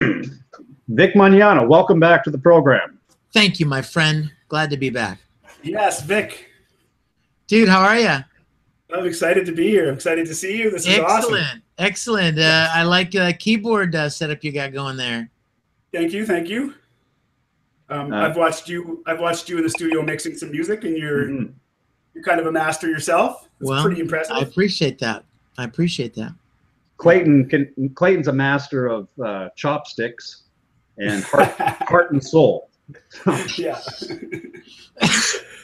Vic Mignogna, welcome back to the program. Thank you, my friend. Glad to be back. Yes, Vic. Dude, how are you? I'm excited to be here. I'm excited to see you. This is awesome. Excellent. I like the keyboard setup you got going there. Thank you. Thank you. I've watched you in the studio mixing some music, and you're kind of a master yourself. It's pretty impressive. I appreciate that. I appreciate that. Clayton's a master of chopsticks and heart and soul. Yeah.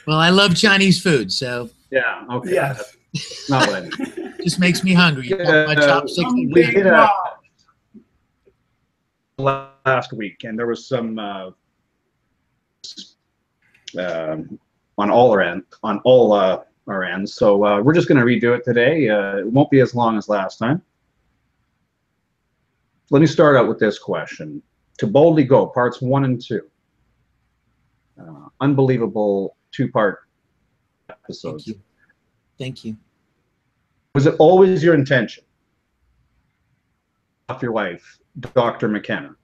Well, I love Chinese food, so yeah. Okay. Yeah. Not what I mean. Just makes me hungry. My chopsticks. We did last week, and there was some on all our ends. So we're just going to redo it today. It won't be as long as last time. Let me start out with this question. To Boldly Go, parts 1 and 2. Unbelievable 2-part episodes. Thank you. Was it always your intention off your wife, Dr. McKenna?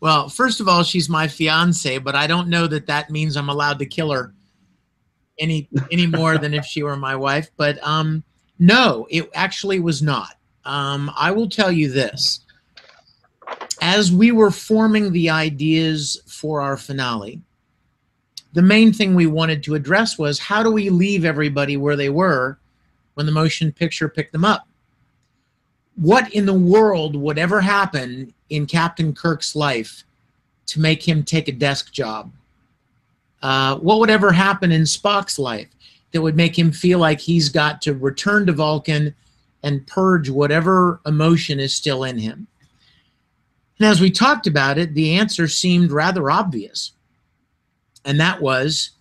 Well, first of all, she's my fiance, but I don't know that that means I'm allowed to kill her any more than if she were my wife. But no, it actually was not. I will tell you this. As we were forming the ideas for our finale, the main thing we wanted to address was, how do we leave everybody where they were when the motion picture picked them up? What in the world would ever happen in Captain Kirk's life to make him take a desk job? What would ever happen in Spock's life that would make him feel like he's got to return to Vulcan and purge whatever emotion is still in him? And as we talked about it, the answer seemed rather obvious. And that was,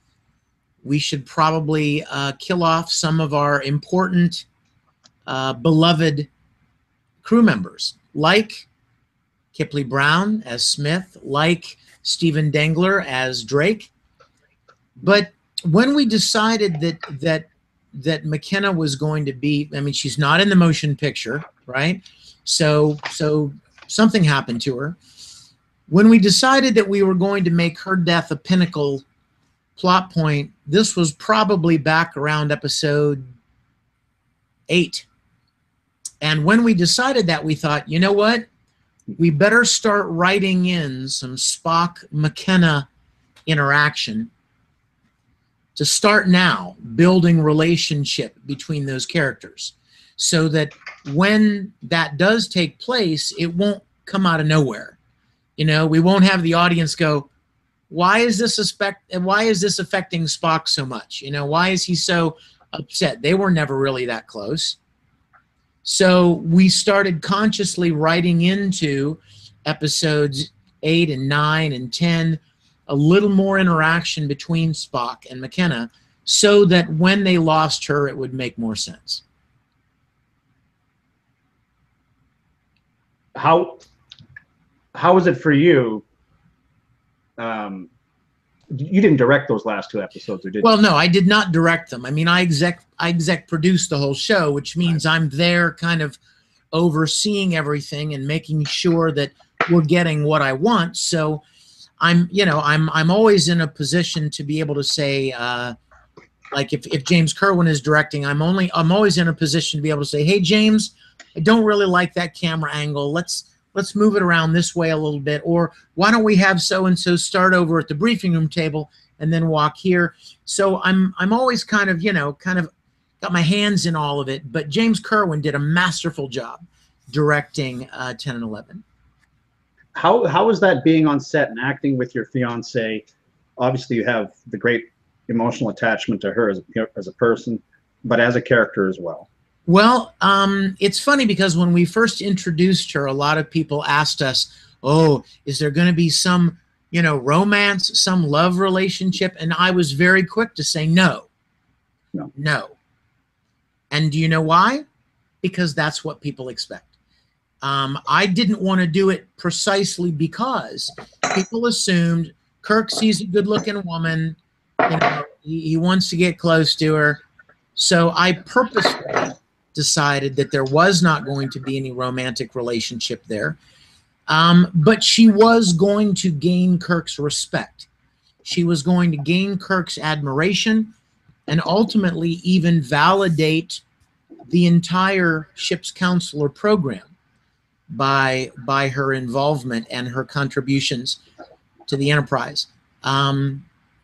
we should probably kill off some of our important, beloved crew members, like Kipley Brown as Smith, like Stephen Dengler as Drake. But when we decided that McKenna was going to be, I mean, she's not in the motion picture, right? So something happened to her. When we decided that we were going to make her death a pinnacle plot point, this was probably back around episode 8. And when we decided that, we thought, you know what? We better start writing in some Spock-McKenna interaction to start now building relationship between those characters, so that when that does take place, it won't come out of nowhere. You know, we won't have the audience go, why is this affecting Spock so much? You know, why is he so upset? They were never really that close. So we started consciously writing into episodes 8 and 9 and 10 a little more interaction between Spock and McKenna, so that when they lost her, it would make more sense. How was it for you? You didn't direct those last 2 episodes, or did you? Well, no, I did not direct them. I mean, I exec produced the whole show, which means I'm there kind of overseeing everything and making sure that we're getting what I want. So I'm always in a position to be able to say, like if James Kerwin is directing, I'm always in a position to be able to say, hey, James, I don't really like that camera angle. Let's move it around this way a little bit, or why don't we have so-and-so start over at the briefing room table and then walk here. So I'm always kind of got my hands in all of it, but James Kerwin did a masterful job directing 10 and 11. How is that, being on set and acting with your fiancée? Obviously, you have the great emotional attachment to her as a person, but as a character as well. Well, it's funny because when we first introduced her, a lot of people asked us, oh, is there going to be some, romance, some love relationship? And I was very quick to say no. No. And do you know why? Because that's what people expect. I didn't want to do it precisely because people assumed Kirk sees a good-looking woman, he wants to get close to her. So I purposely decided that there was not going to be any romantic relationship there. But she was going to gain Kirk's respect. She was going to gain Kirk's admiration and ultimately even validate the entire ship's counselor program by her involvement and her contributions to the Enterprise.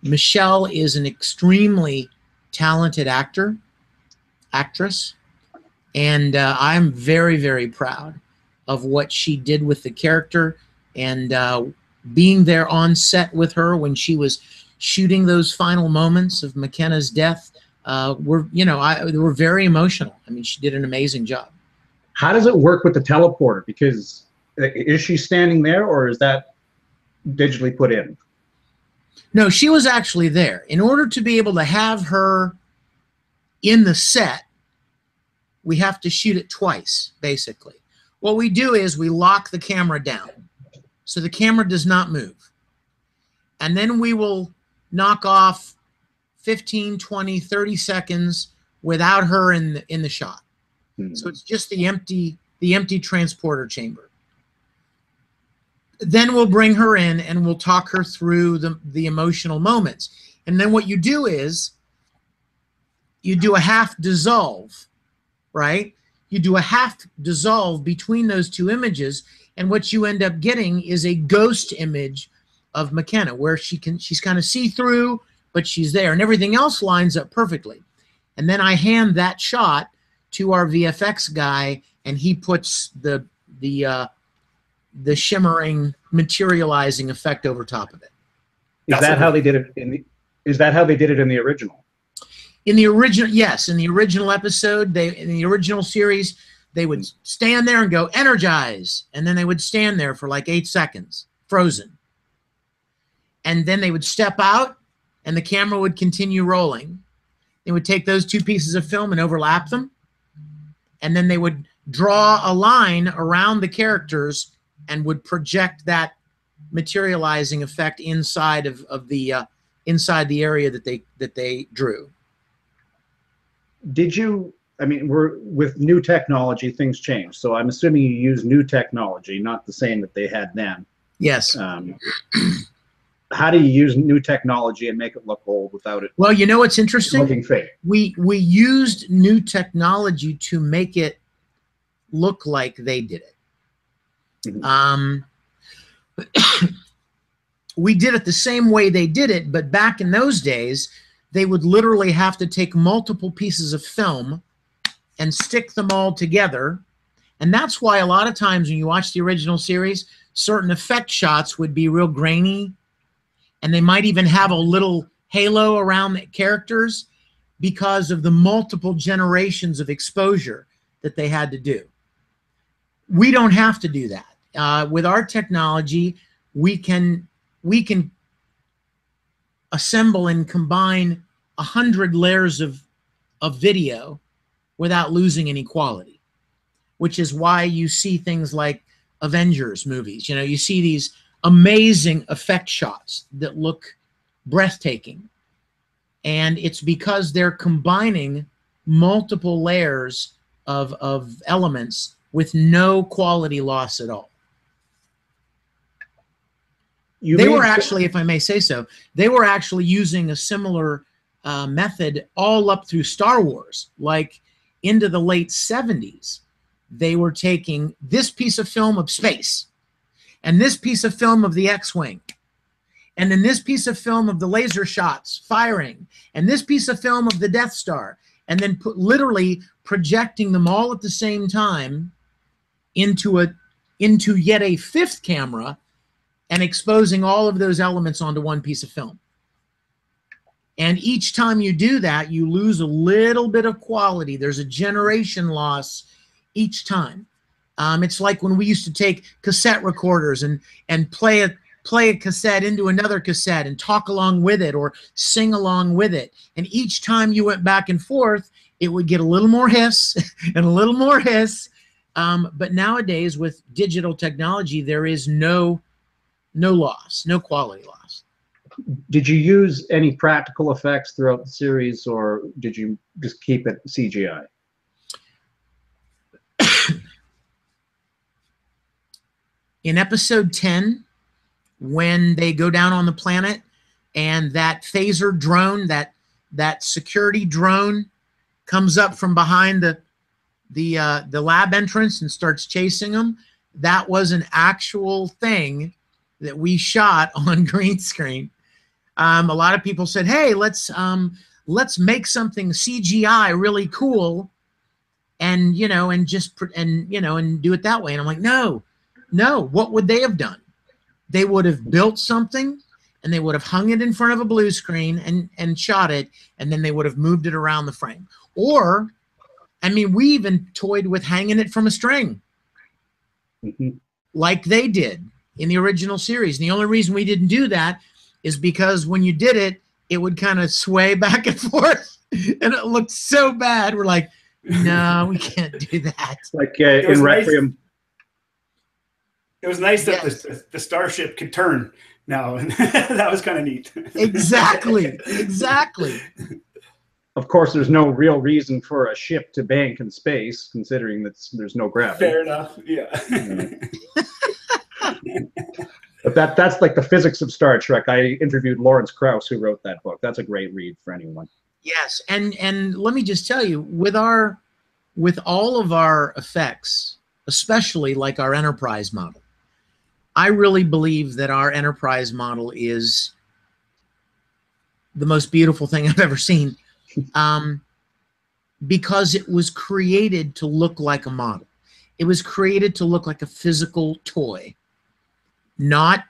Michele is an extremely talented actress, and I'm very, very proud of what she did with the character, and being there on set with her when she was shooting those final moments of McKenna's death were very emotional. I mean, she did an amazing job. How does it work with the teleporter? Because is she standing there, or is that digitally put in? No, she was actually there. In order to be able to have her in the set, we have to shoot it twice, basically. What we do is we lock the camera down so the camera does not move. And then we will knock off 15, 20, 30 seconds without her in the shot. So it's just the empty transporter chamber. Then we'll bring her in and we'll talk her through the emotional moments. And then what you do is you do a half dissolve, right? You do a half dissolve between those two images, and what you end up getting is a ghost image of McKenna where she's kind of see-through, but she's there, and everything else lines up perfectly. And then I hand that shot to our VFX guy, and he puts the shimmering, materializing effect over top of it. Is that how they did it is that how they did it in the original? In the original, yes. In the original episode, in the original series, they would stand there and go, energize. And then they would stand there for like 8 seconds, frozen. And then they would step out, and the camera would continue rolling. They would take those two pieces of film and overlap them. And then they would draw a line around the characters and would project that materializing effect inside of the inside the area that they drew. Did you, I mean, with new technology, things change. So I'm assuming you use new technology, not the same that they had then. Yes. How do you use new technology and make it look old without it? Well, you know what's interesting? Looking fake. We used new technology to make it look like they did it. Mm-hmm. We did it the same way they did it, but back in those days, they would literally have to take multiple pieces of film and stick them all together. And that's why a lot of times when you watch the original series, certain effect shots would be real grainy, and they might even have a little halo around the characters because of the multiple generations of exposure that they had to do. We don't have to do that. With our technology, we can assemble and combine 100 layers of video without losing any quality, which is why you see things like Avengers movies. You know, you see these amazing effect shots that look breathtaking, and it's because they're combining multiple layers of elements with no quality loss at all. They were actually, if I may say so, they were actually using a similar method all up through Star Wars. Like into the late 70s, they were taking this piece of film of space, and this piece of film of the X-Wing, and then this piece of film of the laser shots firing, and this piece of film of the Death Star, and then literally projecting them all at the same time into yet a fifth camera, and exposing all of those elements onto one piece of film. And each time you do that, you lose a little bit of quality. There's a generation loss each time. It's like when we used to take cassette recorders and play a cassette into another cassette and talk along with it or sing along with it. And each time you went back and forth, it would get a little more hiss and a little more hiss. But nowadays, with digital technology, there is no loss, no quality loss. Did you use any practical effects throughout the series, or did you just keep it CGI? In episode 10, when they go down on the planet and that phaser drone, that security drone comes up from behind the lab entrance and starts chasing them, that was an actual thing that we shot on green screen. A lot of people said, hey, let's make something CGI really cool and, you know, and just, and, you know, and do it that way. And I'm like, no, what would they have done? They would have built something and they would have hung it in front of a blue screen and shot it, and then they would have moved it around the frame. Or, I mean, we even toyed with hanging it from a string, like they did in the original series. And the only reason we didn't do that is because when you did it, it would kind of sway back and forth, and it looked so bad. We're like, no, we can't do that. Like in Requiem. It was nice that the starship could turn now, and that was kind of neat. Exactly. Of course, there's no real reason for a ship to bank in space, considering that there's no gravity. Fair enough, yeah. But that's like the physics of Star Trek. I interviewed Lawrence Krauss, who wrote that book. That's a great read for anyone. Yes, and let me just tell you, with all of our effects, especially like our Enterprise model, I really believe that our Enterprise model is the most beautiful thing I've ever seen, because it was created to look like a model. It was created to look like a physical toy, not,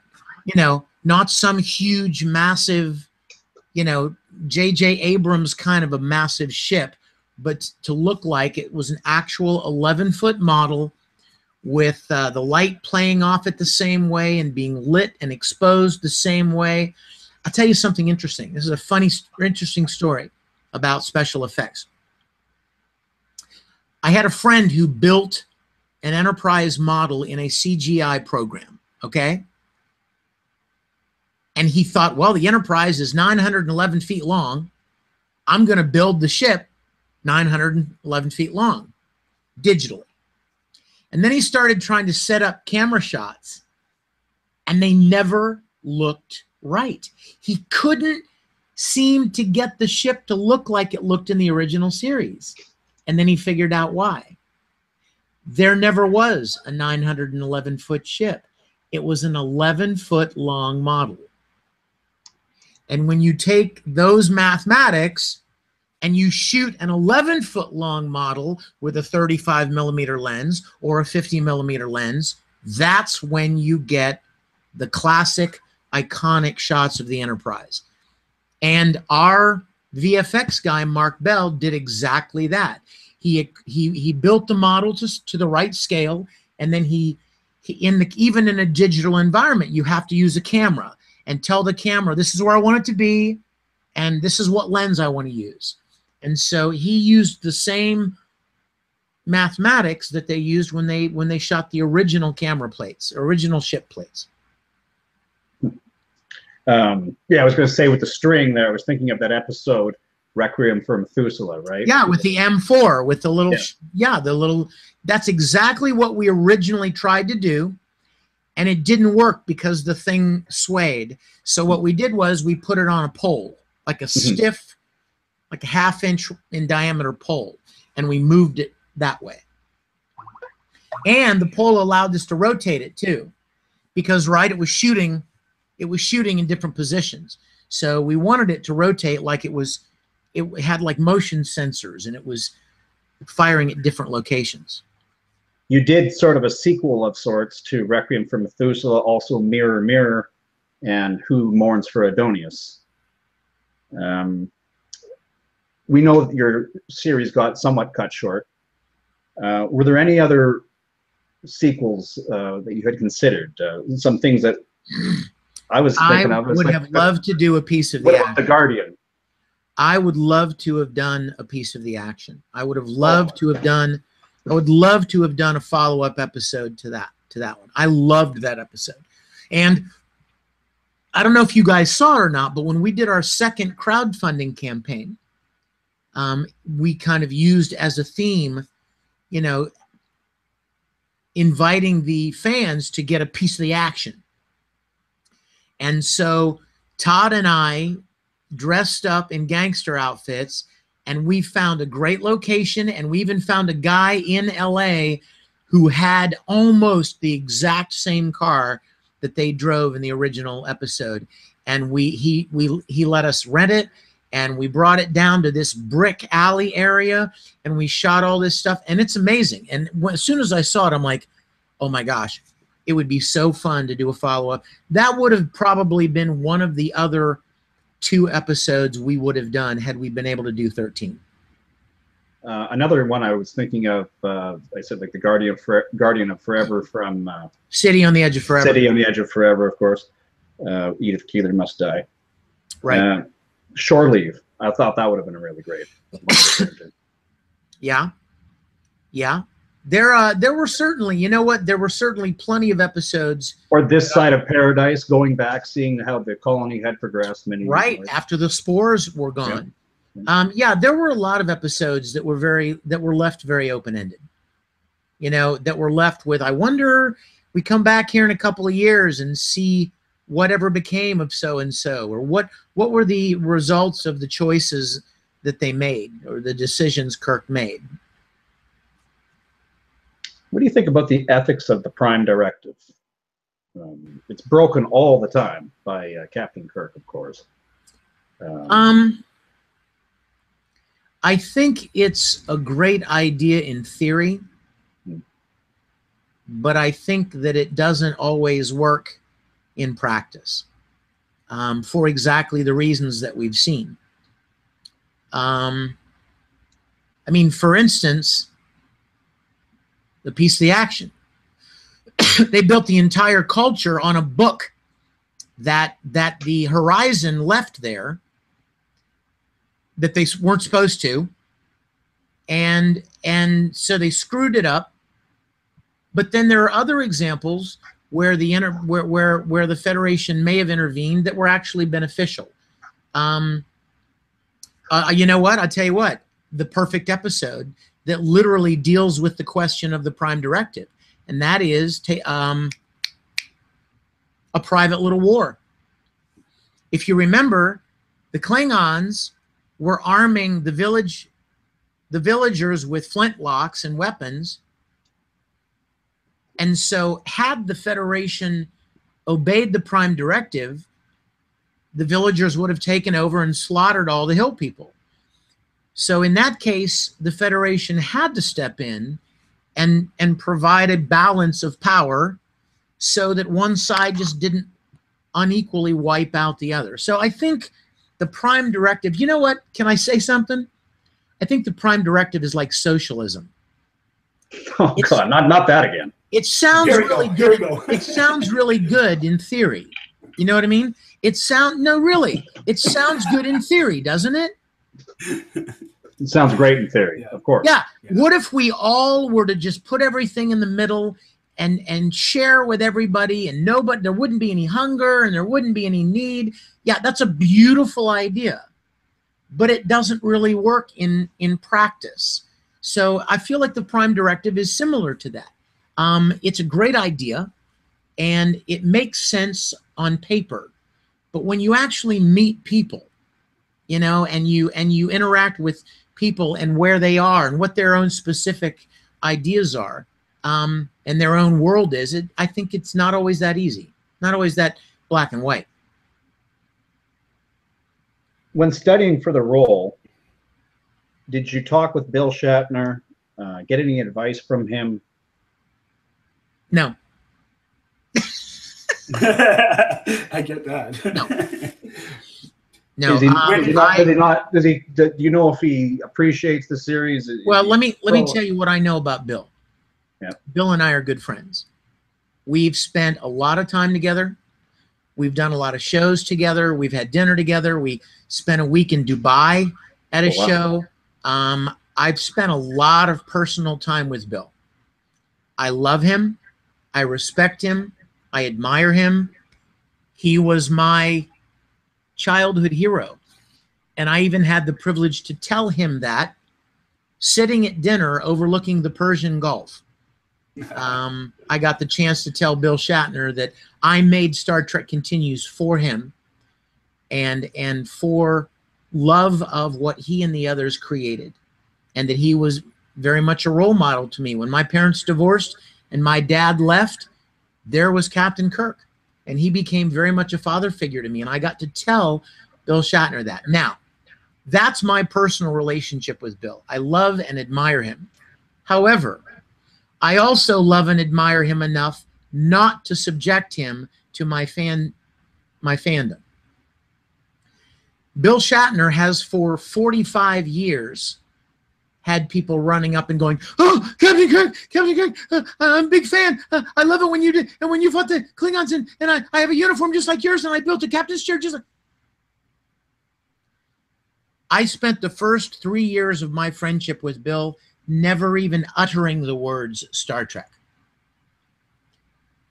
you know, not some huge, massive, you know, J.J. Abrams kind of a massive ship, but to look like it was an actual 11-foot model with the light playing off it the same way and being lit and exposed the same way. I'll tell you something interesting. This is a funny, interesting story about special effects. I had a friend who built an Enterprise model in a CGI program, okay? And he thought, well, the Enterprise is 911 feet long. I'm going to build the ship 911 feet long digitally. And then he started trying to set up camera shots, and they never looked right. He couldn't seem to get the ship to look like it looked in the original series. And then he figured out why. There never was a 911-foot ship. It was an 11-foot long model. And when you take those mathematics and you shoot an 11-foot long model with a 35mm lens or a 50mm lens, that's when you get the classic, iconic shots of the Enterprise. And our VFX guy, Mark Bell, did exactly that. He built the model to the right scale, and then even in a digital environment, you have to use a camera and tell the camera, this is where I want it to be, and this is what lens I want to use. And so he used the same mathematics that they used when they shot the original camera plates, original ship plates. Yeah, I was going to say with the string there, I was thinking of that episode, Requiem for Methuselah, right? Yeah, with the M4, with the little, that's exactly what we originally tried to do, and it didn't work because the thing swayed. So what we did was we put it on a pole, like a stiff, like a ½ inch in diameter pole, and we moved it that way. And the pole allowed us to rotate it too, because it was shooting in different positions. So we wanted it to rotate like it had like motion sensors, and it was firing at different locations. You did sort of a sequel of sorts to Requiem for Methuselah, also Mirror, Mirror, and Who Mourns for Adonius. We know that your series got somewhat cut short. Were there any other sequels that you had considered? Some things that I was thinking of. I would have loved to do a piece of the action. The Guardian? I would love to have done a piece of the action. I would have loved to have done. I would love to have done a follow-up episode to that one. I loved that episode, and I don't know if you guys saw it or not, but when we did our second crowdfunding campaign, we kind of used as a theme, you know, inviting the fans to get a piece of the action. And so Todd and I dressed up in gangster outfits, and we found a great location, and we even found a guy in LA who had almost the exact same car that they drove in the original episode. And he let us rent it, and we brought it down to this brick alley area, and we shot all this stuff, and it's amazing. And as soon as I saw it, I'm like, oh my gosh, it would be so fun to do a follow-up. That would have probably been one of the other 2 episodes we would have done had we been able to do 13. Another one I was thinking of, I said like the Guardian of Forever from City on the Edge of Forever. City on the Edge of Forever, of course. Edith Keeler Must Die. Right. Shore Leave. I thought that would have been a really great one. Yeah. Yeah. There were certainly, you know what? There were certainly plenty of episodes. Or This Side of Paradise, going back, seeing how the colony had progressed many years later. After the spores were gone. Yeah. Yeah, there were a lot of episodes that were left very open-ended. You know, that were left with, I wonder, we come back here in a couple of years and see whatever became of so-and-so, or what were the results of the choices that they made, or the decisions Kirk made. What do you think about the ethics of the Prime Directive? It's broken all the time by Captain Kirk, of course. I think it's a great idea in theory, but I think that it doesn't always work in practice, for exactly the reasons that we've seen. I mean, for instance, the piece of the action. They built the entire culture on a book that the Horizon left there, that they weren't supposed to, and so they screwed it up. But then there are other examples where where the Federation may have intervened that were actually beneficial. You know what? I'll tell you what. The perfect episode that literally deals with the question of the Prime Directive, and that is A Private Little War. If you remember, the Klingons were arming the villagers with flintlocks and weapons, and so had the Federation obeyed the Prime Directive, the villagers would have taken over and slaughtered all the hill people. So in that case, the Federation had to step in and provide a balance of power so that one side just didn't unequally wipe out the other. So I think the Prime Directive, you know what? Can I say something? I think the Prime Directive is like socialism. Oh, God, not that again. It sounds really good. It sounds really good in theory. You know what I mean? No, really. It sounds good in theory, doesn't it? It sounds great in theory, of course. Yeah. What if we all were to just put everything in the middle and share with everybody, and there wouldn't be any hunger and there wouldn't be any need? Yeah, that's a beautiful idea, but it doesn't really work in practice. So I feel like the Prime Directive is similar to that. It's a great idea, and it makes sense on paper, but when you actually meet people, you know, and you interact with people and where they are and what their own specific ideas are, and their own world is, I think it's not always that easy, not always that black and white. When studying for the role, did you talk with Bill Shatner, get any advice from him? No. I get that. No. No. Do you know if he appreciates the series? Well, let me tell you what I know about Bill. Yeah. Bill and I are good friends. We've spent a lot of time together. We've done a lot of shows together. We've had dinner together. We spent a week in Dubai at a show. I've spent a lot of personal time with Bill. I love him. I respect him. I admire him. He was my childhood hero. And I even had the privilege to tell him that sitting at dinner overlooking the Persian Gulf. I got the chance to tell Bill Shatner that I made Star Trek Continues for him and for love of what he and the others created, and that he was very much a role model to me. When my parents divorced and my dad left, there was Captain Kirk, and he became very much a father figure to me, and I got to tell Bill Shatner that. Now, that's my personal relationship with Bill. I love and admire him. However, I also love and admire him enough not to subject him to my fandom. Bill Shatner has for 45 years had people running up and going, "Oh, Captain Kirk, I'm a big fan. I love it when you did, and when you fought the Klingons, and I have a uniform just like yours, and I built a captain's chair just like." I spent the first 3 years of my friendship with Bill never even uttering the words Star Trek.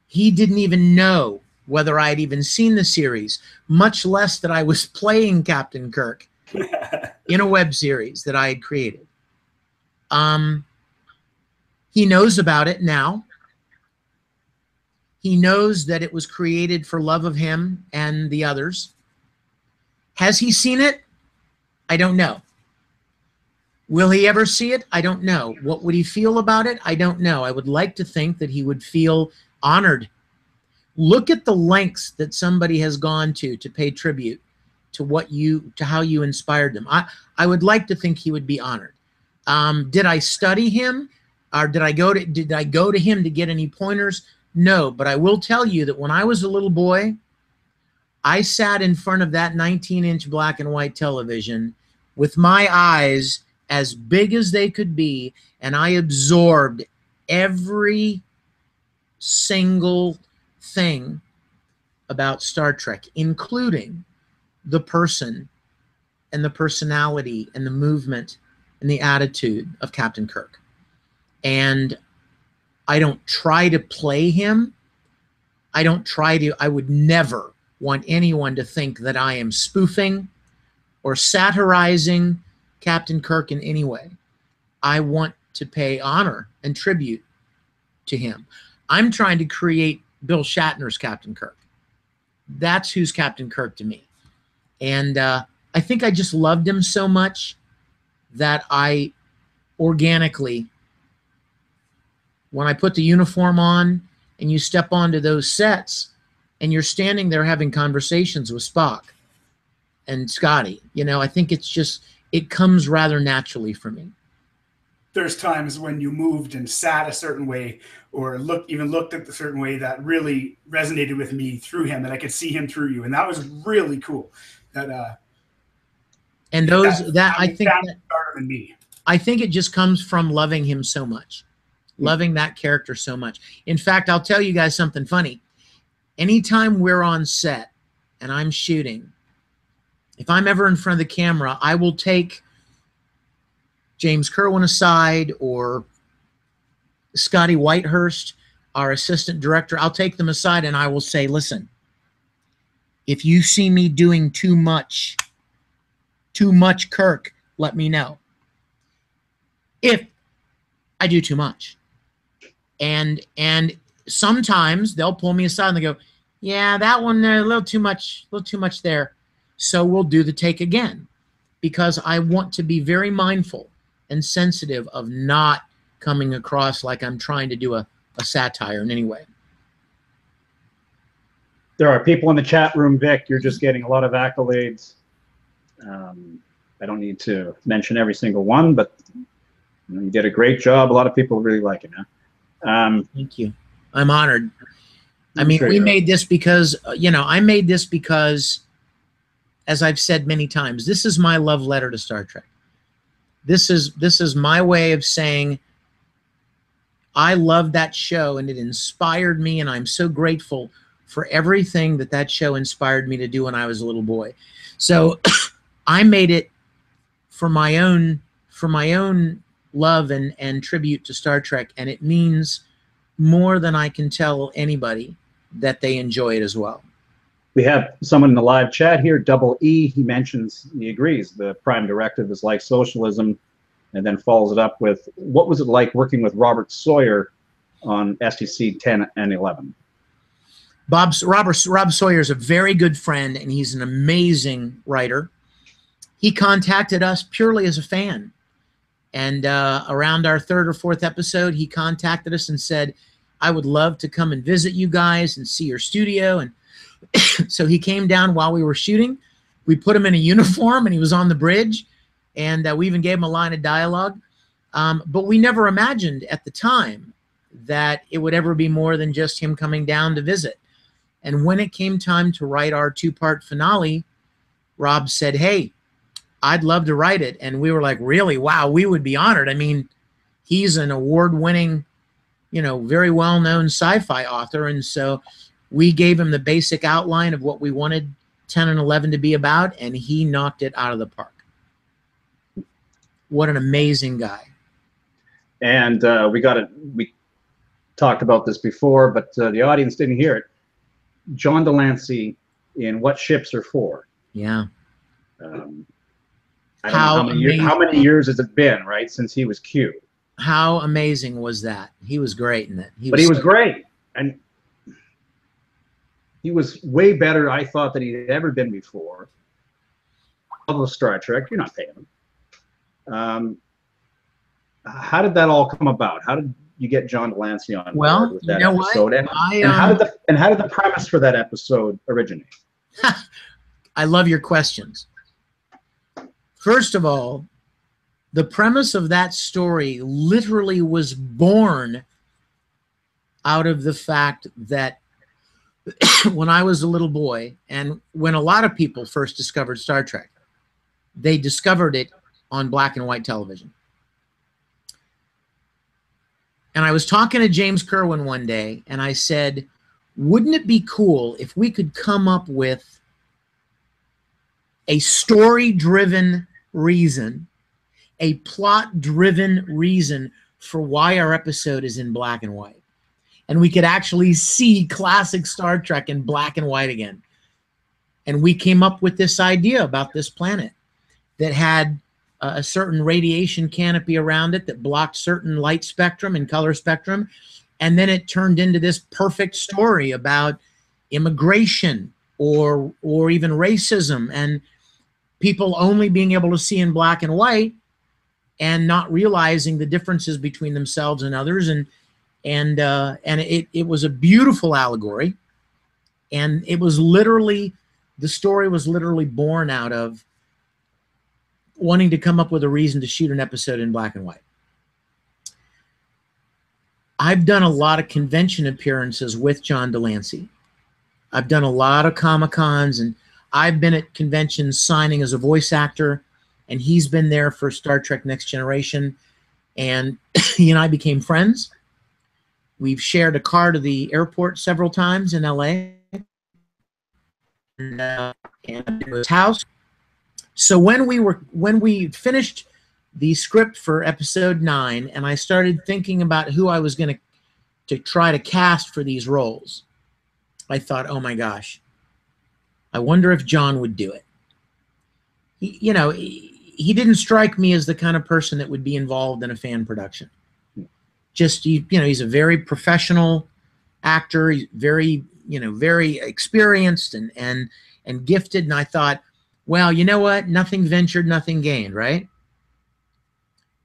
He didn't even know whether I had even seen the series, much less that I was playing Captain Kirk in a web series that I had created. He knows about it now. He knows that it was created for love of him and the others. Has he seen it? I don't know. Will he ever see it? I don't know. What would he feel about it? I don't know. I would like to think that he would feel honored. Look at the lengths that somebody has gone to pay tribute to how you inspired them. I would like to think he would be honored. Did I study him, or did I go to him to get any pointers? No, but I will tell you that when I was a little boy, I sat in front of that 19-inch black and white television with my eyes as big as they could be, and I absorbed every single thing about Star Trek, including the person and the personality and the movement and the attitude of Captain Kirk. And I don't try to play him. I would never want anyone to think that I am spoofing or satirizing Captain Kirk in any way. I want to pay honor and tribute to him. I'm trying to create Bill Shatner's Captain Kirk. That's who's Captain Kirk to me. And I think I just loved him so much that I organically, when I put the uniform on and you step onto those sets and you're standing there having conversations with Spock and Scotty, you know, I think it's just, it comes rather naturally for me. There's times when you moved and sat a certain way or looked at a certain way that really resonated with me through him, that I could see him through you. And that was really cool. I think it just comes from loving him so much, loving that character so much. In fact, I'll tell you guys something funny. Anytime we're on set and I'm shooting, if I'm ever in front of the camera, I will take James Kerwin aside, or Scotty Whitehurst, our assistant director. I'll take them aside and I will say, listen, if you see me doing too much Kirk, let me know. If I do too much. And sometimes they'll pull me aside and they go, yeah, that one there, a little too much there. So we'll do the take again, because I want to be very mindful and sensitive of not coming across like I'm trying to do a satire in any way. There are people in the chat room, Vic. You're just getting a lot of accolades. I don't need to mention every single one, but you did a great job. A lot of people really like it now. Thank you. I'm honored. I mean, we made this because, I made this because, as I've said many times, this is my love letter to Star Trek. This is my way of saying I love that show and it inspired me, and I'm so grateful for everything that show inspired me to do when I was a little boy. So I made it for my own love and tribute to Star Trek, and it means more than I can tell anybody that they enjoy it as well. We have someone in the live chat here, Double E. He mentions, he agrees, the prime directive is like socialism, and then follows it up with, what was it like working with Robert Sawyer on STC 10 and 11? Rob Sawyer is a very good friend, and he's an amazing writer. He contacted us purely as a fan. And around our 3rd or 4th episode, he contacted us and said, I would love to come and visit you guys and see your studio. And so he came down while we were shooting. We put him in a uniform, and he was on the bridge. And we even gave him a line of dialogue. But we never imagined at the time that it would ever be more than just him coming down to visit. And when it came time to write our 2-part finale, Rob said, hey, I'd love to write it. And we were like, really? Wow, we would be honored. I mean, he's an award-winning, you know, very well-known sci-fi author. And so we gave him the basic outline of what we wanted 10 and 11 to be about, and he knocked it out of the park. What an amazing guy. And we talked about this before, but the audience didn't hear it. John Lancie in What Ships Are For. Yeah. I don't know how many years has it been, right, since he was Q? How amazing was that? He was great in it. He was great. And he was way better, I thought, than he'd ever been before. Although Star Trek, you're not paying him. How did that all come about? How did you get John Lancie on board with that episode? And how did the premise for that episode originate? I love your questions. First of all, the premise of that story literally was born out of the fact that when I was a little boy, and when a lot of people first discovered Star Trek, they discovered it on black and white television. And I was talking to James Kerwin one day, and I said, wouldn't it be cool if we could come up with a story-driven reason, a plot-driven reason for why our episode is in black and white? And we could actually see classic Star Trek in black and white again. And we came up with this idea about this planet that had a certain radiation canopy around it that blocked certain light spectrum and color spectrum. And then it turned into this perfect story about immigration or even racism and people only being able to see in black and white and not realizing the differences between themselves and others. And it was a beautiful allegory. And it was literally, the story was literally born out of wanting to come up with a reason to shoot an episode in black and white. I've done a lot of convention appearances with John Lancie. I've done a lot of Comic-Cons, and I've been at conventions signing as a voice actor, and he's been there for Star Trek Next Generation, and he and I became friends. We've shared a car to the airport several times in LA, and to his house. So when we finished the script for episode 9, and I started thinking about who I was going to try to cast for these roles, I thought, oh my gosh, I wonder if John would do it. He didn't strike me as the kind of person that would be involved in a fan production. Just, he's a very professional actor. He's very experienced and gifted. And I thought, well, you know what? Nothing ventured, nothing gained, right?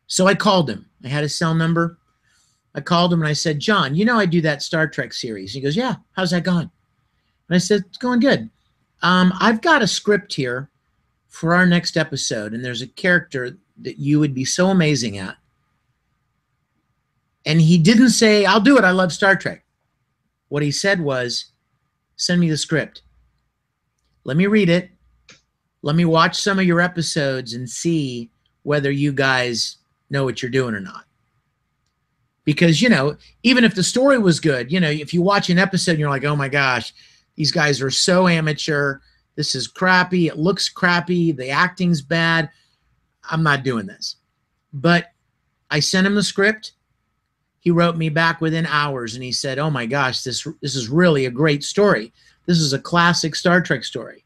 So I called him. I had his cell number. I called him and I said, John, I do that Star Trek series. He goes, yeah, how's that going? And I said, it's going good. I've got a script here for our next episode, and there's a character that you would be so amazing at. And he didn't say, I'll do it, I love Star Trek. What he said was, send me the script. Let me read it. Let me watch some of your episodes and see whether you guys know what you're doing or not. Because, even if the story was good, if you watch an episode and you're like, oh my gosh, these guys are so amateur. This is crappy. It looks crappy. The acting's bad. I'm not doing this. But I sent him the script. He wrote me back within hours and he said, oh my gosh, this is really a great story. This is a classic Star Trek story.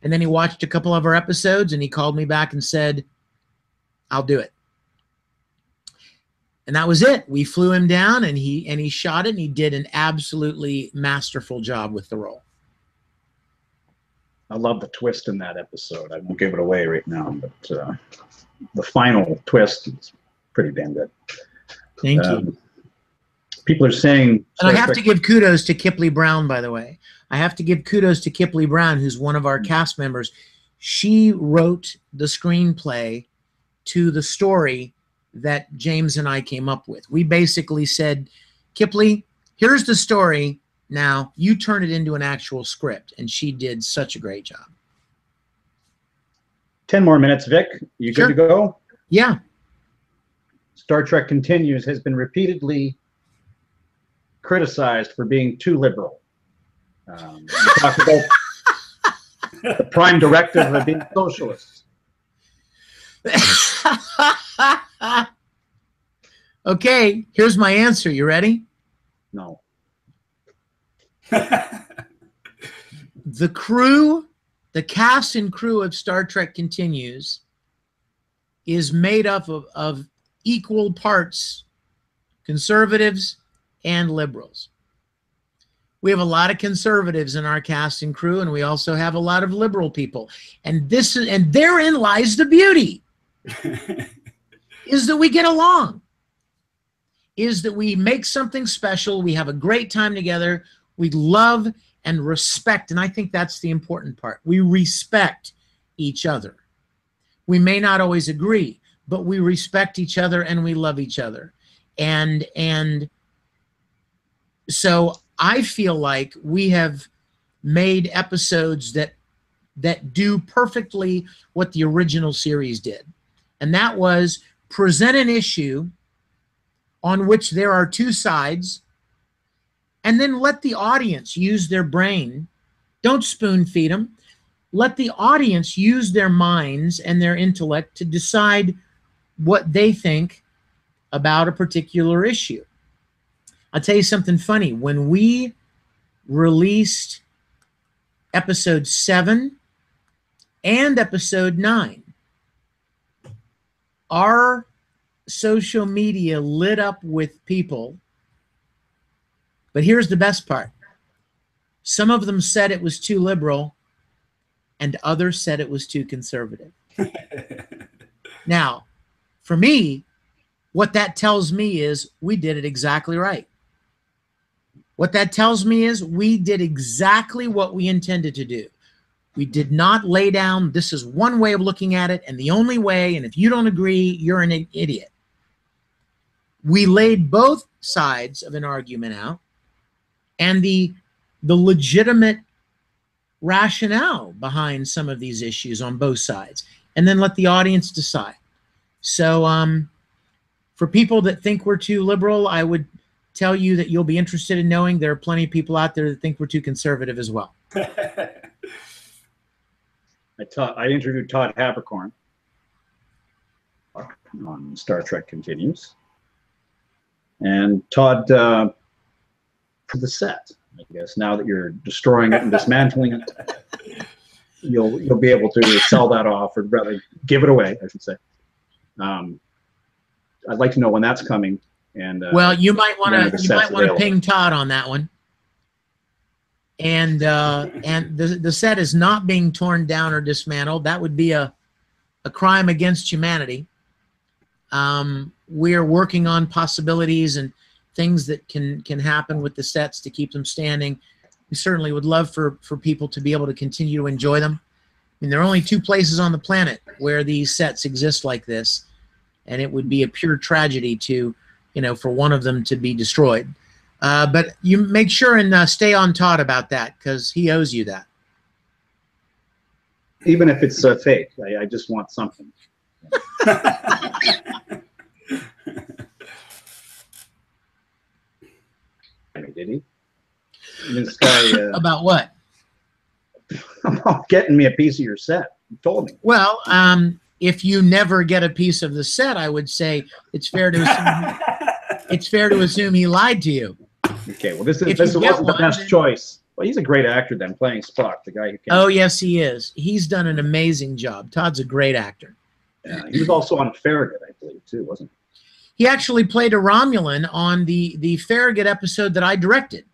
And then he watched a couple of our episodes and he called me back and said, I'll do it. And that was it. We flew him down and he shot it, and he did an absolutely masterful job with the role. I love the twist in that episode. I won't give it away right now, but the final twist is pretty damn good. Thank you. People are saying... And I have to give kudos to Kipley Brown, by the way. I have to give kudos to Kipley Brown, who's one of our cast members. She wrote the screenplay to the story that James and I came up with. We basically said, Kipley, here's the story. Now you turn it into an actual script. And she did such a great job. 10 more minutes, Vic. You Sure. good to go? Yeah. Star Trek Continues has been repeatedly criticized for being too liberal. We talked about the prime directive of being socialist. Okay, here's my answer. You ready? No. The crew, the cast and crew of Star Trek Continues is made up of equal parts conservatives and liberals. We have a lot of conservatives in our cast and crew, and we also have a lot of liberal people. And therein lies the beauty, is that we get along, is that we make something special, we have a great time together, we love and respect, and I think that's the important part. We respect each other. We may not always agree, but we respect each other and we love each other. And so I feel like we have made episodes that do perfectly what the original series did. And that was present an issue on which there are two sides, and then let the audience use their brain. Don't spoon feed them. Let the audience use their minds and their intellect to decide what they think about a particular issue. I'll tell you something funny. When we released episode 7 and episode 9, our social media lit up with people. But here's the best part. Some of them said it was too liberal, and others said it was too conservative. Now, for me, what that tells me is we did it exactly right. What that tells me is we did exactly what we intended to do. We did not lay down, this is one way of looking at it and the only way, and if you don't agree, you're an idiot. We laid both sides of an argument out and the legitimate rationale behind some of these issues on both sides, and then let the audience decide. So for people that think we're too liberal, I would tell you that you'll be interested in knowing there are plenty of people out there that think we're too conservative as well. I interviewed Todd Habercorn on Star Trek Continues, and Todd, for the set, I guess now that you're destroying it and dismantling it, you'll be able to sell that off, or rather give it away, I should say. I'd like to know when that's coming. And well, you might want to ping Todd on that one. And the set is not being torn down or dismantled. That would be a crime against humanity. We are working on possibilities and things that can happen with the sets to keep them standing. We certainly would love for people to be able to continue to enjoy them. I mean, there are only 2 places on the planet where these sets exist like this, and it would be a pure tragedy to, for one of them to be destroyed. But you make sure and stay on Todd about that, because he owes you that. Even if it's fake, I just want something. Did he? This guy, about what? About getting me a piece of your set. You told me. Well, if you never get a piece of the set, I would say it's fair to assume, he lied to you. Okay, well, this wasn't the best choice. Well, he's a great actor then, playing Spock, the guy who can. Oh, yes, he is. He's done an amazing job. Todd's a great actor. Yeah, he was also on Farragut, I believe, too, wasn't he? He actually played a Romulan on the Farragut episode that I directed.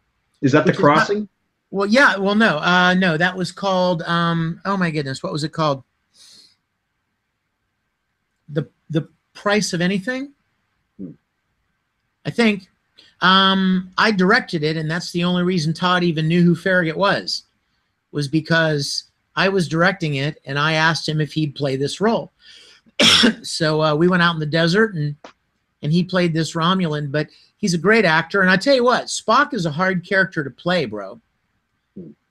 Is that The Crossing? Well, yeah. Well, no. No, that was called, oh, my goodness. What was it called? The Price of Anything? I think. I directed it, and that's the only reason Todd even knew who Farragut was because I was directing it, and I asked him if he'd play this role. So we went out in the desert, and he played this Romulan, but he's a great actor. And I tell you what, Spock is a hard character to play, bro.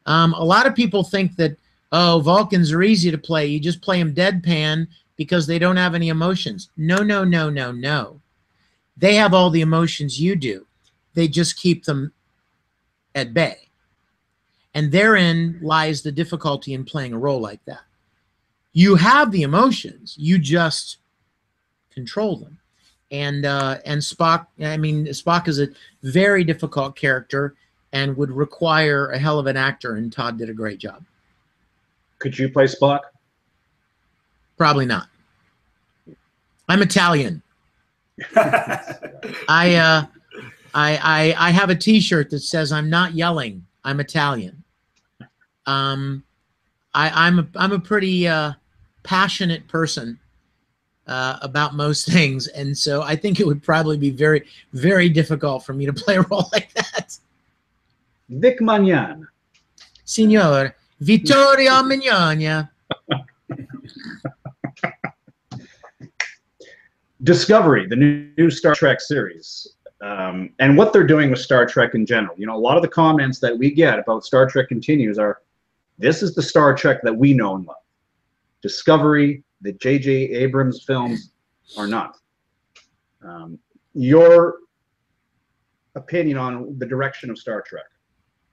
A lot of people think that, oh, Vulcans are easy to play. You just play them deadpan because they don't have any emotions. No, no, no, no, no. They have all the emotions you do. They just keep them at bay. And therein lies the difficulty in playing a role like that. You have the emotions, you just control them. And Spock, I mean, Spock is a very difficult character and would require a hell of an actor, and Todd did a great job. Could you play Spock? Probably not. I'm Italian. I have a T-shirt that says "I'm not yelling. I'm Italian." I'm a pretty passionate person about most things, and so I think it would probably be very, very difficult for me to play a role like that. Vic Mignogna. Signor Vittorio Mignogna. Discovery, the new Star Trek series, and what they're doing with Star Trek in general. You know, a lot of the comments that we get about Star Trek Continues are, this is the Star Trek that we know and love. Discovery, the J.J. Abrams films are not. Your opinion on the direction of Star Trek,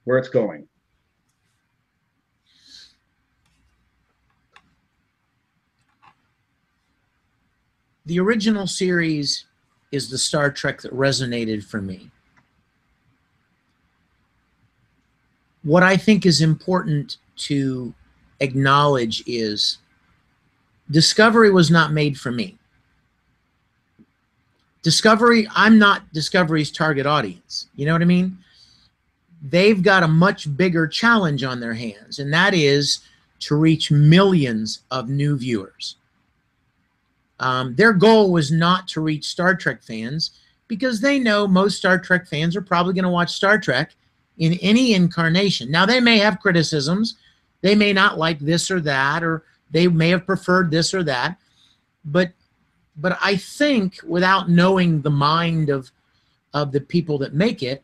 where it's going? The original series is the Star Trek that resonated for me. What I think is important to acknowledge is Discovery was not made for me. Discovery, I'm not Discovery's target audience. You know what I mean? They've got a much bigger challenge on their hands, and that is to reach millions of new viewers. Their goal was not to reach Star Trek fans because they know most Star Trek fans are probably going to watch Star Trek in any incarnation. Now, they may have criticisms. They may not like this or that, or they may have preferred this or that. But I think without knowing the mind of the people that make it,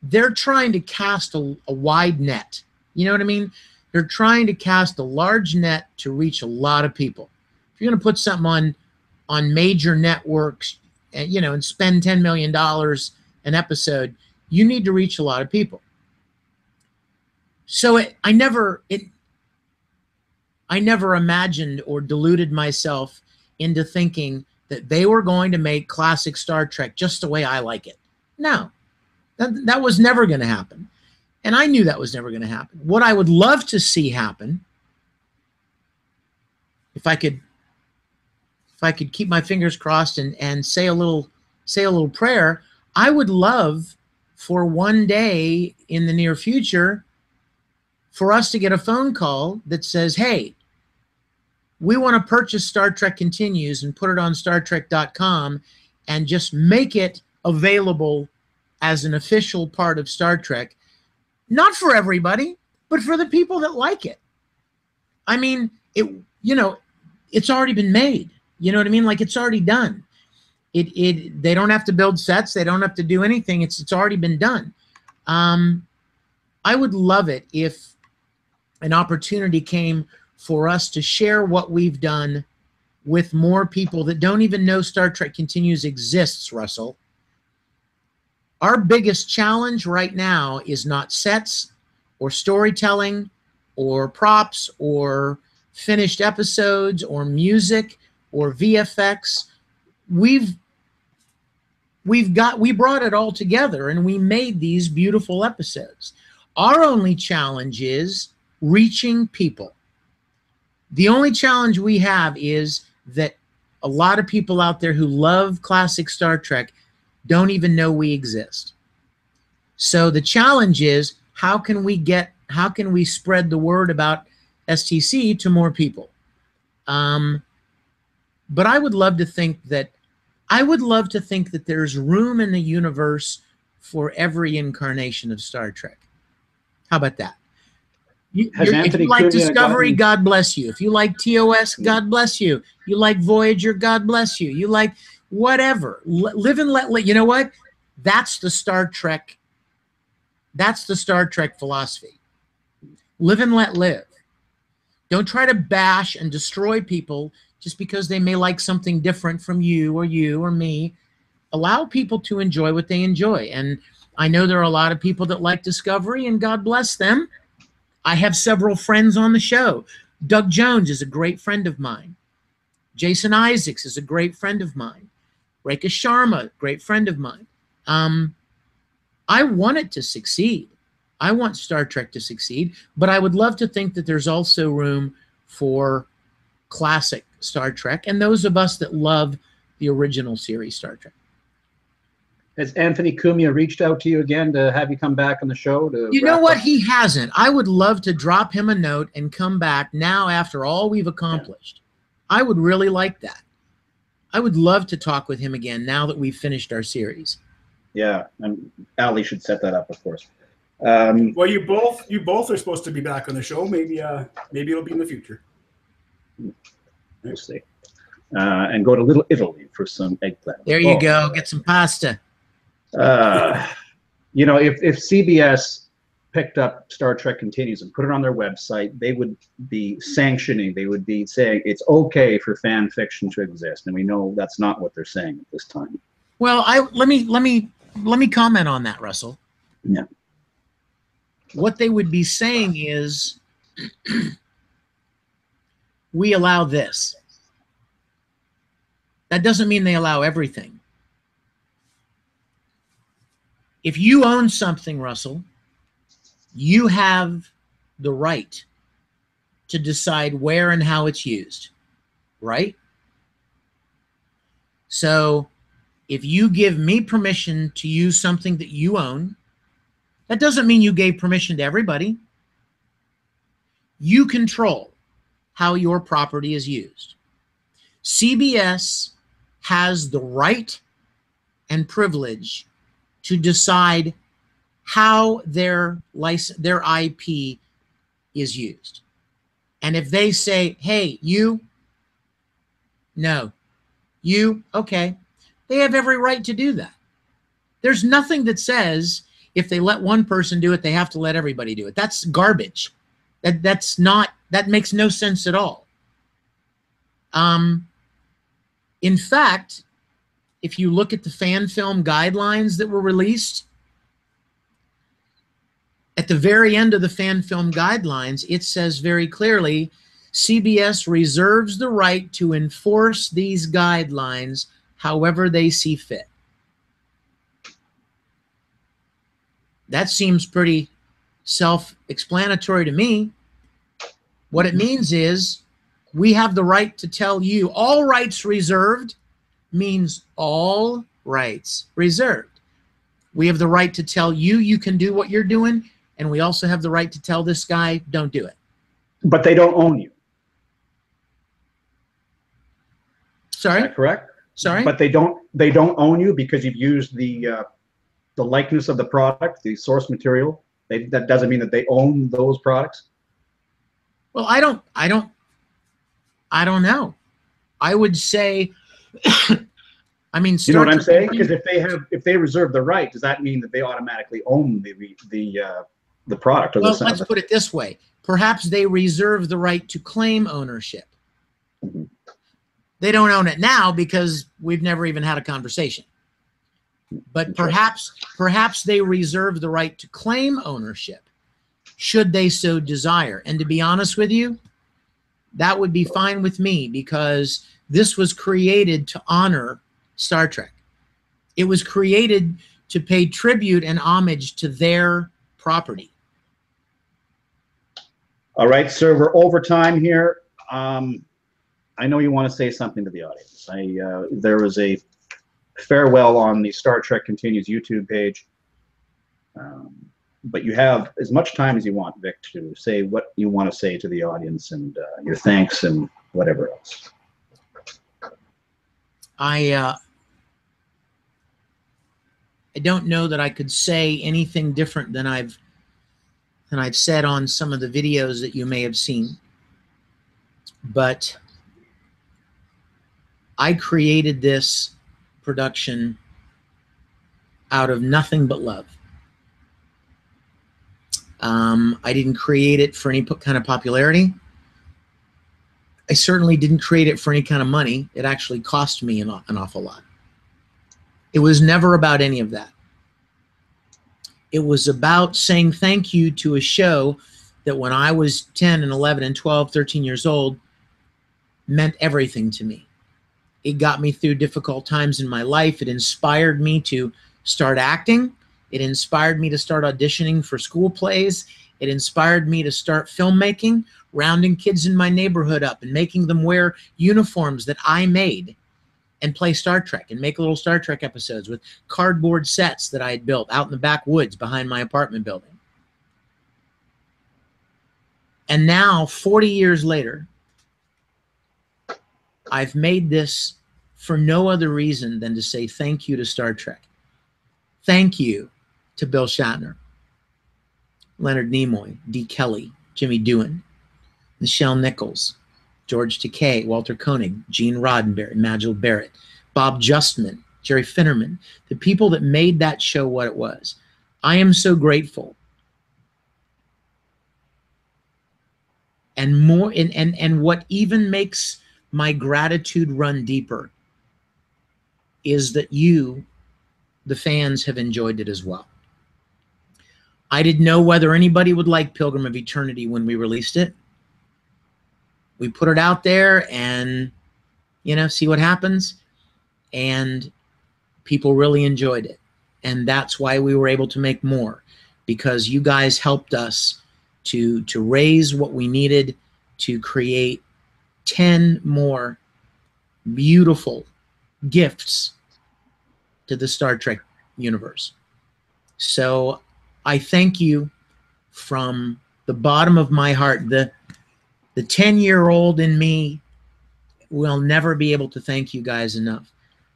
they're trying to cast a wide net. You know what I mean? They're trying to cast a large net to reach a lot of people. If you're going to put something on major networks, you know, and spend $10 million an episode, you need to reach a lot of people. So I never imagined or deluded myself into thinking that they were going to make classic Star Trek just the way I like it. No, that was never going to happen. And I knew that was never going to happen. What I would love to see happen, if I could keep my fingers crossed and say a little prayer, I would love for one day in the near future for us to get a phone call that says, hey, we want to purchase Star Trek Continues and put it on StarTrek.com and just make it available as an official part of Star Trek. Not for everybody, but for the people that like it. I mean, it's already been made. You know what I mean? Like, it's already done. They don't have to build sets. They don't have to do anything. It's already been done. I would love it if an opportunity came for us to share what we've done with more people that don't even know Star Trek Continues exists, Russell. Our biggest challenge right now is not sets or storytelling or props or finished episodes or music or VFX. we brought it all together and we made these beautiful episodes. Our only challenge is reaching people. The only challenge we have is that a lot of people out there who love classic Star Trek don't even know we exist. So the challenge is, how can we spread the word about STC to more people? But I would love to think that there's room in the universe for every incarnation of Star Trek. How about that? If you like Discovery, God bless you. If you like TOS, God bless you. You like Voyager, God bless you. You like whatever. Live and let live. You know what? That's the Star Trek. That's the Star Trek philosophy. Live and let live. Don't try to bash and destroy people just because they may like something different from you or me. Allow people to enjoy what they enjoy. And I know there are a lot of people that like Discovery, and God bless them. I have several friends on the show. Doug Jones is a great friend of mine. Jason Isaacs is a great friend of mine. Rekha Sharma, great friend of mine. I want it to succeed. I want Star Trek to succeed, but I would love to think that there's also room for classic Star Trek and those of us that love the original series Star Trek. Has Anthony Cumia reached out to you again to have you come back on the show? You know what? He hasn't. I would love to drop him a note and come back now after all we've accomplished. Yeah. I would really like that. I would love to talk with him again now that we've finished our series. Yeah, and Ali should set that up, of course. Well, you both are supposed to be back on the show. Maybe it'll be in the future. We'll see. And go to Little Italy for some eggplant. There you go. Get some pasta. You know, if CBS picked up Star Trek Continues and put it on their website, they would be sanctioning. They would be saying it's okay for fan fiction to exist, and we know that's not what they're saying at this time. Well, let me comment on that, Russell. Yeah. What they would be saying is, we allow this. That doesn't mean they allow everything. If you own something, Russell, you have the right to decide where and how it's used, right? So if you give me permission to use something that you own, that doesn't mean you gave permission to everybody. You control how your property is used. CBS has the right and privilege to decide how their IP is used. And if they say, hey, you, no, you, okay, they have every right to do that. There's nothing that says if they let one person do it, they have to let everybody do it. That's garbage. That makes no sense at all. In fact, if you look at the fan film guidelines that were released, at the very end of the fan film guidelines, it says very clearly, CBS reserves the right to enforce these guidelines however they see fit. That seems pretty self-explanatory to me. What it means is we have the right to tell you, all rights reserved means all rights reserved. We have the right to tell you, you can do what you're doing, and we also have the right to tell this guy, don't do it. But they don't own you. Sorry? Is that correct? Sorry? But they don't own you because you've used the likeness of the product, the source material. That doesn't mean that they own those products. Well, I don't know. I would say, I mean, you know what I'm saying? Because if they reserve the right, does that mean that they automatically own the product? Or well, let's put it this way. Perhaps they reserve the right to claim ownership. Mm-hmm. They don't own it now because we've never even had a conversation. But perhaps they reserve the right to claim ownership should they so desire. And to be honest with you, that would be fine with me because this was created to honor Star Trek. It was created to pay tribute and homage to their property. All right, sir, we're over time here. I know you want to say something to the audience. There was a farewell on the Star Trek Continues YouTube page, but you have as much time as you want, Vic, to say what you want to say to the audience and your thanks and whatever else. I don't know that I could say anything different than I've said on some of the videos that you may have seen, but I created this production out of nothing but love. I didn't create it for any kind of popularity. I certainly didn't create it for any kind of money. It actually cost me an awful lot. It was never about any of that. It was about saying thank you to a show that when I was 10 and 11 and 12, 13 years old, meant everything to me. It got me through difficult times in my life. It inspired me to start acting. It inspired me to start auditioning for school plays. It inspired me to start filmmaking, rounding kids in my neighborhood up and making them wear uniforms that I made and play Star Trek and make little Star Trek episodes with cardboard sets that I had built out in the backwoods behind my apartment building. And now, 40 years later, I've made this for no other reason than to say thank you to Star Trek. Thank you to Bill Shatner, Leonard Nimoy, Dee Kelly, Jimmy Doohan, Nichelle Nichols, George Takei, Walter Koenig, Gene Roddenberry, Majel Barrett, Bob Justman, Jerry Finnerman, the people that made that show what it was. I am so grateful. And more, and what even makes my gratitude run deeper is that you, the fans, have enjoyed it as well. I didn't know whether anybody would like Pilgrim of Eternity when we released it. We put it out there and, you know, see what happens. And people really enjoyed it. And that's why we were able to make more, because you guys helped us to raise what we needed to create 10 more beautiful gifts to the Star Trek universe. So I thank you from the bottom of my heart. The 10-year-old in me will never be able to thank you guys enough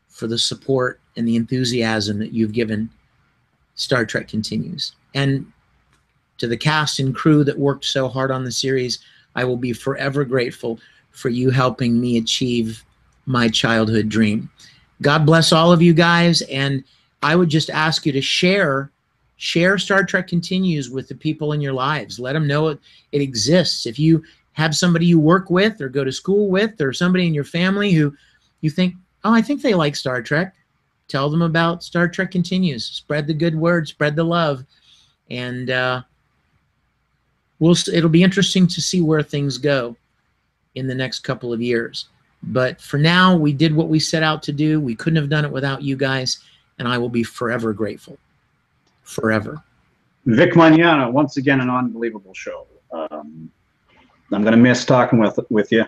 for the support and the enthusiasm that you've given Star Trek Continues. And to the cast and crew that worked so hard on the series, I will be forever grateful for you helping me achieve my childhood dream. God bless all of you guys, and I would just ask you to share Star Trek Continues with the people in your lives. Let them know it exists. If you have somebody you work with or go to school with, or somebody in your family who you think, oh, I think they like Star Trek, tell them about Star Trek Continues. Spread the good word, spread the love, and it'll be interesting to see where things go in the next couple of years. But for now, we did what we set out to do. We couldn't have done it without you guys, and I will be forever grateful. Forever. Vic Mignogna, once again, an unbelievable show. I'm going to miss talking with you.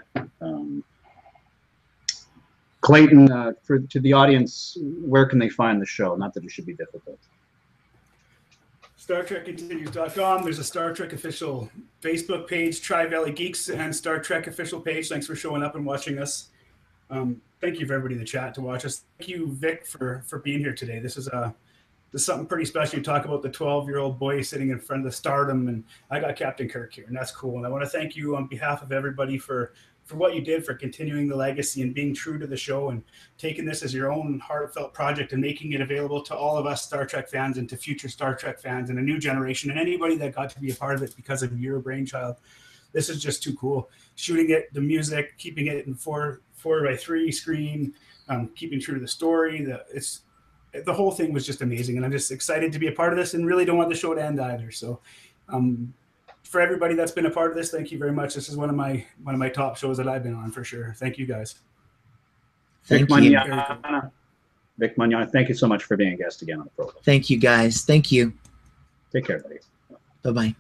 Clayton, to the audience, where can they find the show? Not that it should be difficult. StarTrekContinues.com. There's a Star Trek official Facebook page, Tri-Valley Geeks, and Star Trek official page. Thanks for showing up and watching us. Thank you for everybody in the chat to watch us. Thank you, Vic, for being here today. This is something pretty special. You talk about the 12-year-old boy sitting in front of the stardom, and I got Captain Kirk here, and that's cool. And I want to thank you on behalf of everybody for what you did, for continuing the legacy and being true to the show and taking this as your own heartfelt project and making it available to all of us Star Trek fans and to future Star Trek fans and a new generation and anybody that got to be a part of it because of your brainchild. This is just too cool. Shooting it, the music, keeping it in 4:3 screen, keeping true to the story. The whole thing was just amazing, and I'm just excited to be a part of this and really don't want the show to end either. So for everybody that's been a part of this, thank you very much. This is one of my top shows that I've been on for sure. Thank you guys. Thank you. Vic Mignogna, thank you so much for being a guest again on the program. Thank you, guys. Thank you. Take care, buddy. Bye-bye.